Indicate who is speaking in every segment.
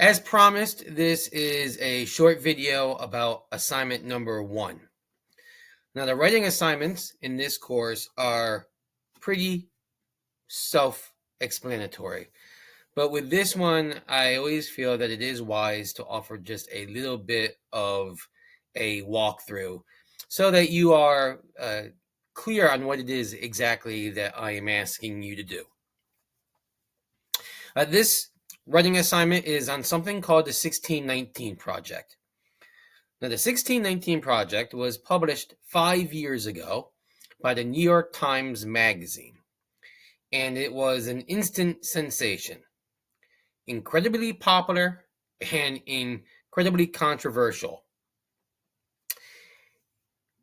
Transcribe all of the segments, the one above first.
Speaker 1: As promised, this is a short video about assignment number 1. Now, the writing assignments in this course are pretty self-explanatory. But with this one, I always feel that it is wise to offer just a little bit of a walkthrough so that you are clear on what it is exactly that I am asking you to do. This writing assignment is on something called the 1619 Project. Now, the 1619 Project was published 5 years ago by the New York Times Magazine, and it was an instant sensation. Incredibly popular and incredibly controversial.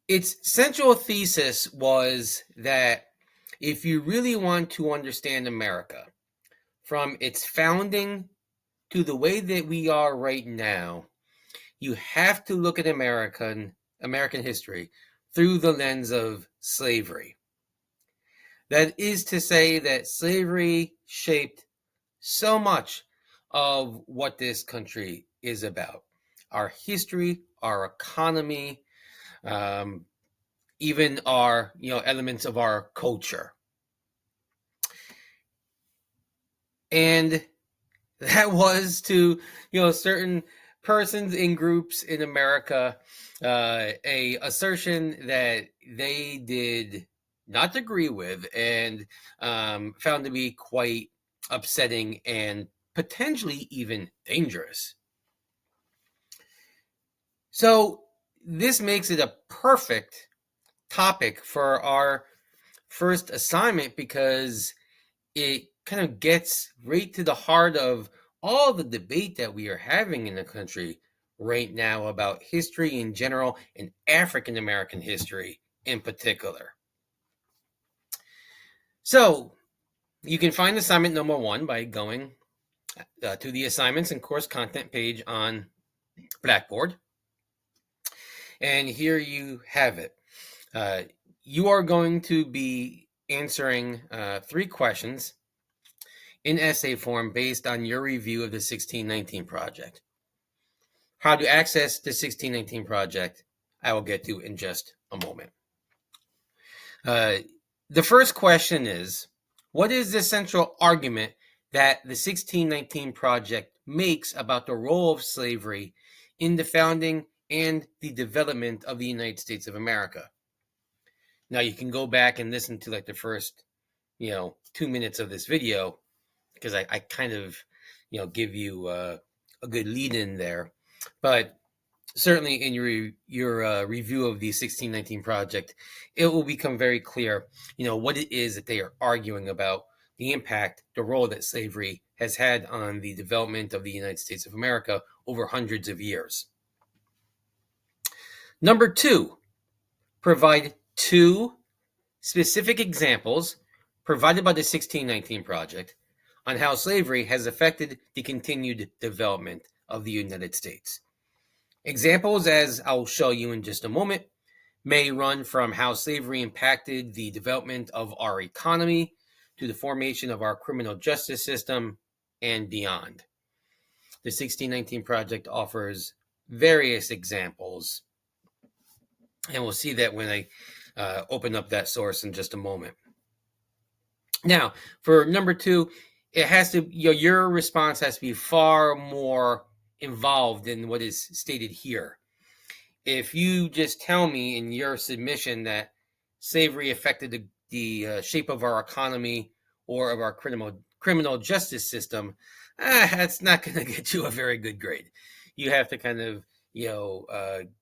Speaker 1: Its central thesis was that if you really want to understand America, from its founding to the way that we are right now, you have to look at American history through the lens of slavery. That is to say that slavery shaped so much of what this country is about. Our history, our economy, even our elements of our culture. And that was to certain persons in groups in America a assertion that they did not agree with and found to be quite upsetting and potentially even dangerous. So this makes it a perfect topic for our first assignment because it kind of gets right to the heart of all the debate that we are having in the country right now about history in general and African American history in particular. So you can find assignment number 1 by going to the assignments and course content page on Blackboard. And here you have it. You are going to be answering 3 questions in essay form based on your review of the 1619 Project. How to access the 1619 Project, I will get to in just a moment. The first question is, what is the central argument that the 1619 Project makes about the role of slavery in the founding and the development of the United States of America? Now, you can go back and listen to the first 2 minutes of this video because I kind of give you a good lead in there. But certainly in your review of the 1619 Project, it will become very clear what it is that they are arguing about, the impact, the role that slavery has had on the development of the United States of America over hundreds of years. Number 2, provide 2 specific examples provided by the 1619 Project on how slavery has affected the continued development of the United States. Examples, as I'll show you in just a moment, may run from how slavery impacted the development of our economy to the formation of our criminal justice system and beyond. The 1619 Project offers various examples, and we'll see that when I open up that source in just a moment. Now, for number 2, it has to, your response has to be far more involved than what is stated here. If you just tell me in your submission that slavery affected the shape of our economy or of our criminal justice system, that's not going to get you a very good grade. You have to kind of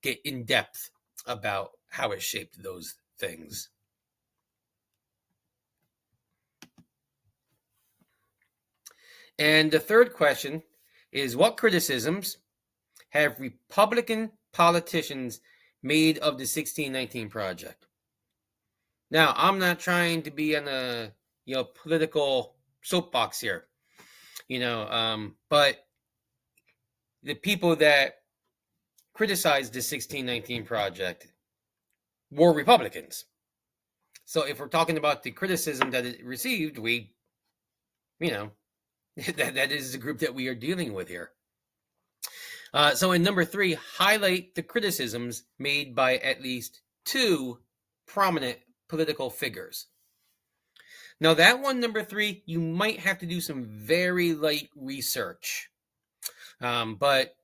Speaker 1: get in depth about how it shaped those things. And the third question is, what criticisms have Republican politicians made of the 1619 Project? Now, I'm not trying to be on a political soapbox here, but the people that criticized the 1619 Project were Republicans. So if we're talking about the criticism that it received, that is the group that we are dealing with here. So in number 3, highlight the criticisms made by at least 2 prominent political figures. Now that one, number 3, you might have to do some very light research. But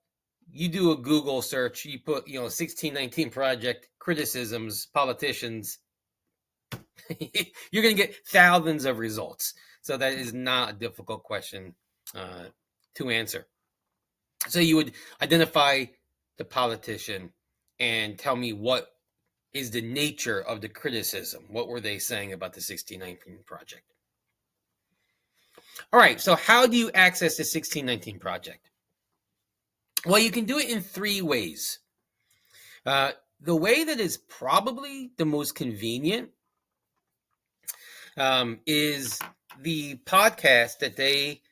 Speaker 1: you do a Google search, you put, 1619 Project, criticisms, politicians, you're going to get thousands of results. So that is not a difficult question to answer. So you would identify the politician and tell me what is the nature of the criticism. What were they saying about the 1619 Project? All right, so how do you access the 1619 Project? Well, you can do it in 3 ways. The way that is probably the most convenient is the podcast that they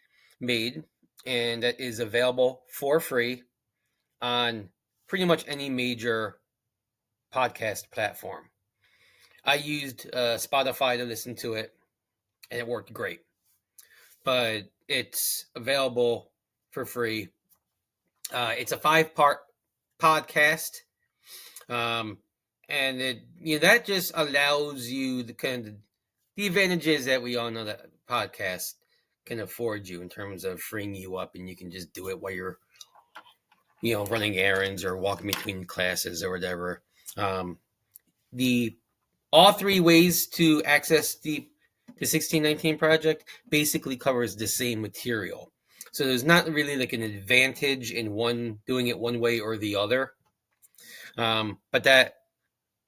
Speaker 1: made, and that is available for free on pretty much any major podcast platform. I used Spotify to listen to it, and it worked great. But it's available for free. It's a 5-part podcast, and that just allows you the advantages that we all know that podcast can afford you in terms of freeing you up, and you can just do it while you're running errands or walking between classes or whatever. All 3 ways to access the 1619 Project basically covers the same material. So there's not really like an advantage in doing it one way or the other. But that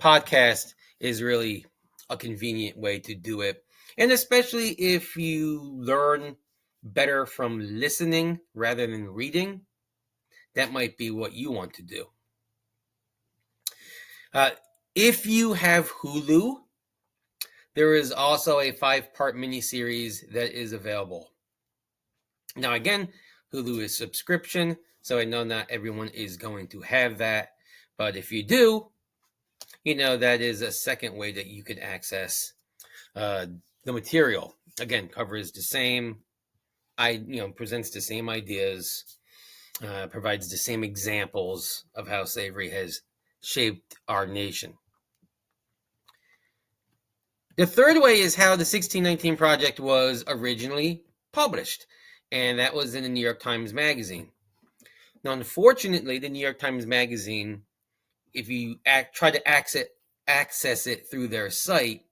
Speaker 1: podcast is really a convenient way to do it. And especially if you learn better from listening rather than reading, that might be what you want to do. If you have Hulu, there is also a 5-part miniseries that is available. Now, again, Hulu is subscription, so I know not everyone is going to have that. But if you do, that is a second way that you can access the material. Again, covers the same, presents the same ideas, provides the same examples of how slavery has shaped our nation. The third way is how the 1619 Project was originally published, and that was in the New York Times Magazine. Now, unfortunately, the New York Times Magazine, if you try to access it through their site,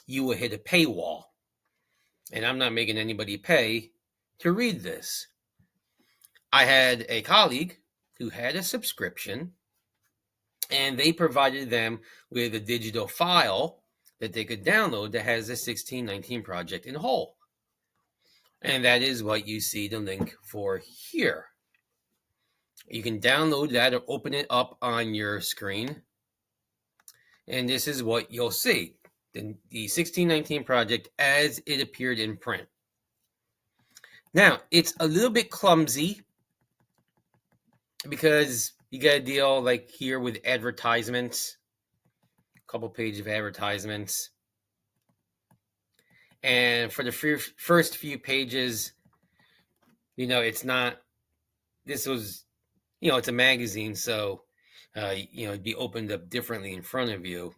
Speaker 1: you will hit a paywall. And I'm not making anybody pay to read this. I had a colleague who had a subscription, and they provided them with a digital file that they could download that has the 1619 Project in whole. And that is what you see the link for here. You can download that or open it up on your screen. And this is what you'll see. The 1619 Project as it appeared in print. Now, it's a little bit clumsy because you got to deal like here with advertisements. A couple pages of advertisements. And for the first few pages, it's not, this was, it's a magazine, so, it'd be opened up differently in front of you.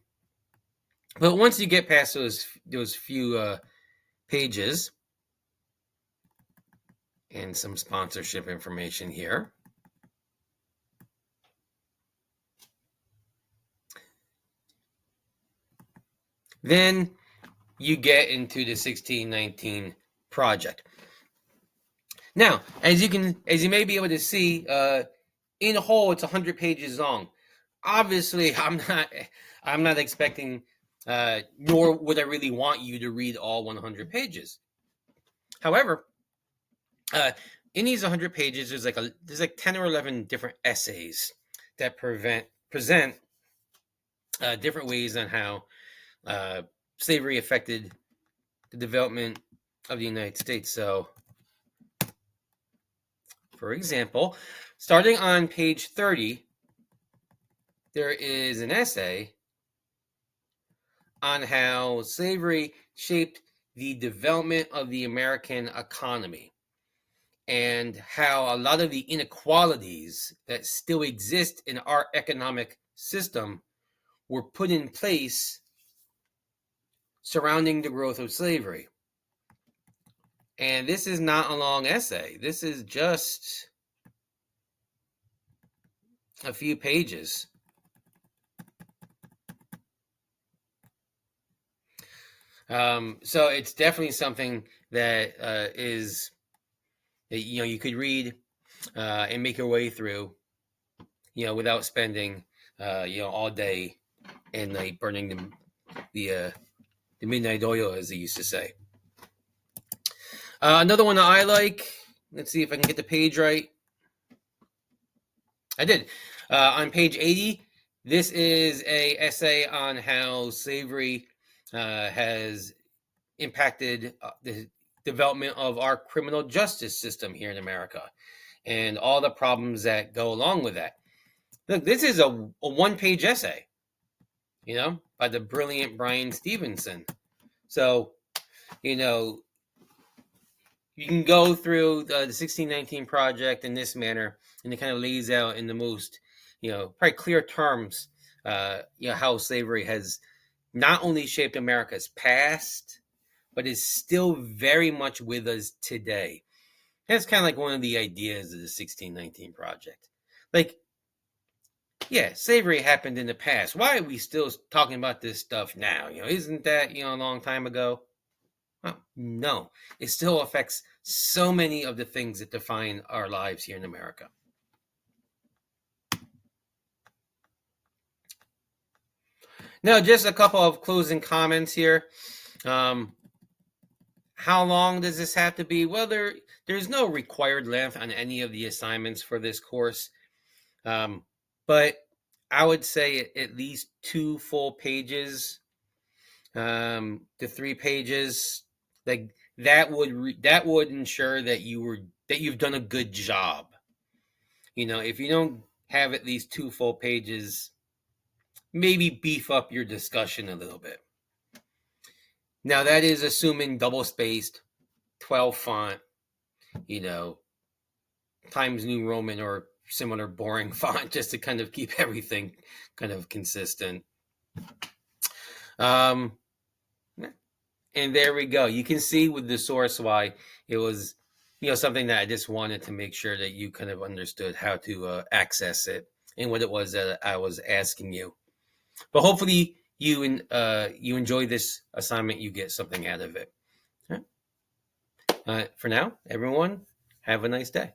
Speaker 1: But once you get past those few pages, and some sponsorship information here, then you get into the 1619 Project. Now, as you may be able to see, in whole, it's 100 pages long. Obviously, I'm not expecting, nor would I really want you to read all 100 pages. However, in these 100 pages, there's like 10 or 11 different essays that present different ways on how slavery affected the development of the United States. So, for example, starting on page 30, there is an essay on how slavery shaped the development of the American economy. and how a lot of the inequalities that still exist in our economic system were put in place surrounding the growth of slavery. And this is not a long essay. This is just a few pages. So it's definitely something that is, you could read and make your way through, without spending, all day and night burning the midnight oil, as they used to say. Another one that I like. Let's see if I can get the page right. I did. On page 80, this is a essay on how slavery has impacted the development of our criminal justice system here in America and all the problems that go along with that. Look, this is a one-page essay, by the brilliant Brian Stevenson. So, you can go through the 1619 Project in this manner, and it kind of lays out in the most, probably clear terms, how slavery has not only shaped America's past, but is still very much with us today. That's kind of like one of the ideas of the 1619 Project. Like, yeah, slavery happened in the past. Why are we still talking about this stuff now? Isn't that, a long time ago? Well, no, it still affects so many of the things that define our lives here in America. Now, just a couple of closing comments here. How long does this have to be? Well, there's no required length on any of the assignments for this course, but I would say at least 2 full pages to 3 pages. Like that would ensure that you've done a good job. If you don't have at least 2 full pages, maybe beef up your discussion a little bit. Now that is assuming double spaced, 12 font, Times New Roman or similar boring font, just to kind of keep everything kind of consistent. And there we go. You can see with the source why it was, something that I just wanted to make sure that you kind of understood how to access it and what it was that I was asking you. But hopefully you enjoy this assignment. You get something out of it. For now, everyone, have a nice day.